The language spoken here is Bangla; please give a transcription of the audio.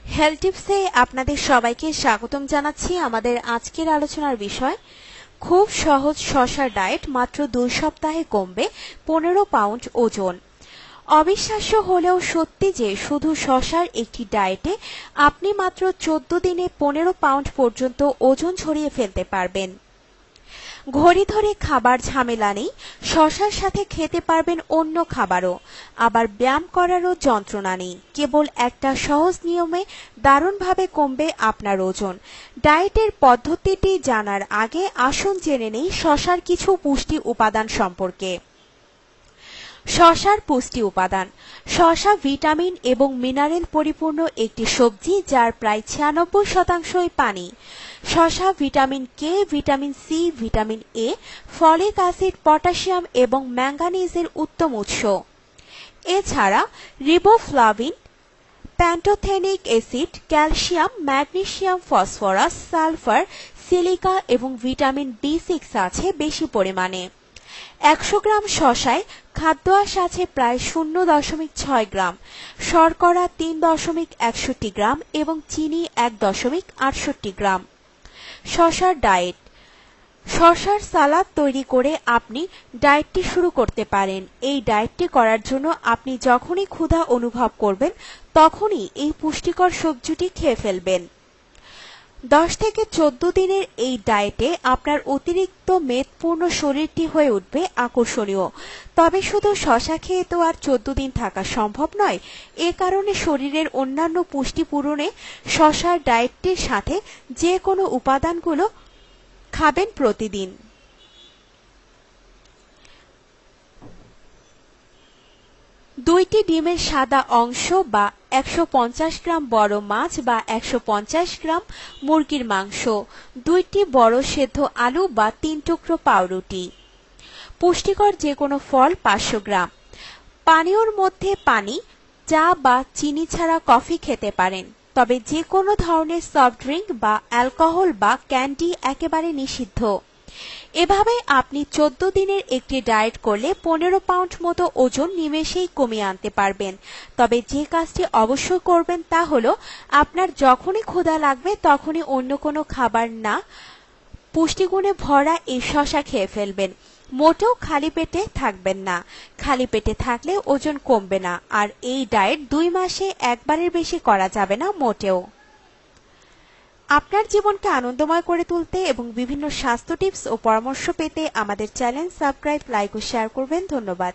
হেলথ টিপসে আপনাদের সবাইকে স্বাগতম জানাচ্ছি। আমাদের আজকের আলোচনার বিষয় খুব সহজ শসার ডায়েট, মাত্র 2 সপ্তাহে কমবে 15 পাউন্ড ওজন। অবিশ্বাস্য হলেও সত্যি যে শুধু শসার একটি ডায়েটে আপনি মাত্র 14 দিনে 15 পাউন্ড পর্যন্ত ওজন ঝরিয়ে ফেলতে পারবেন। ঘড়ি ধরে খাবার ঝামেলা নেই, শসার সাথে খেতে পারবেন অন্য খাবারও, আবার ব্যায়াম করারও যন্ত্রণা নেই। কেবল একটা সহজ নিয়মে দারুণভাবে কমবে আপনার ওজন। ডায়েটের পদ্ধতিটি জানার আগে আসুন জেনে নেই শসার কিছু পুষ্টি উপাদান সম্পর্কে। শসার পুষ্টি উপাদান। শসা ভিটামিন এবং মিনারেল পরিপূর্ণ একটি সবজি, যার প্রায় 96% পানি। শসা vitamin K, vitamin C, vitamin A, folic acid, potassium এবং ম্যাঙ্গানিজের উত্তম উৎস। এছাড়া riboflavin, pantothenic acid, calcium, magnesium, phosphorus, sulphur, silica এবং ভিটামিন B6 আছে বেশি পরিমাণে। 100 গ্রাম শসায় খাদ্য আঁশ আছে প্রায় 0.6 গ্রাম, শর্করা 3.61 গ্রাম এবং চিনি 1.68 গ্রাম। শসার ডায়েট। শসার সালাদ তৈরি করে আপনি ডায়েটটি শুরু করতে পারেন। এই ডায়েটটি করার জন্য আপনি যখনই ক্ষুধা অনুভব করবেন তখনই এই পুষ্টিকর সবজিটি খেয়ে ফেলবেন। 10 থেকে 14 দিনের এই ডায়েটে আপনার অতিরিক্ত মেদপূর্ণ শরীরটি হয়ে উঠবে আকর্ষণীয়। তবে শুধু শসা খেয়ে তো আর 14 দিন থাকা সম্ভব নয়। এ কারণে শরীরের অন্যান্য পুষ্টি পূরণে শসার ডায়েটটির সাথে যে কোনো উপাদানগুলো খাবেন প্রতিদিন। দুইটি ডিমের সাদা অংশ বা 150 গ্রাম বড় মাছ বা 150 গ্রাম মুরগির মাংস, 2টি বড় সেদ্ধ আলু বা 3 টুকরো পাউরুটি। পুষ্টিকর যে কোনো ফল 500 গ্রাম। পানীয়র মধ্যে পানি, চা বা চিনি ছাড়া কফি খেতে পারেন, তবে যে কোনো ধরনের সফট ড্রিঙ্ক বা অ্যালকোহল বা ক্যান্ডি একেবারে নিষিদ্ধ। এভাবে আপনি 14 দিনের একটি ডায়েট করলে 15 পাউন্ড মতো ওজন নিমেষেই কমিয়ে আনতে পারবেন। তবে যে কাজটি অবশ্যই করবেন তা হলো আপনার যখনই ক্ষুধা লাগবে তখনই অন্য কোনো খাবার না, পুষ্টিগুণে ভরা এই শসা খেয়ে ফেলবেন। মোটেও খালি পেটে থাকবেন না। খালি পেটে থাকলে ওজন কমবে না, আর এই ডায়েট 2 মাসে একবারের বেশি করা যাবে না মোটেও। আপনার জীবনকে আনন্দময় করে তুলতে এবং বিভিন্ন স্বাস্থ্য টিপস ও পরামর্শ পেতে আমাদের চ্যানেল সাবস্ক্রাইব, লাইক ও শেয়ার করবেন। ধন্যবাদ।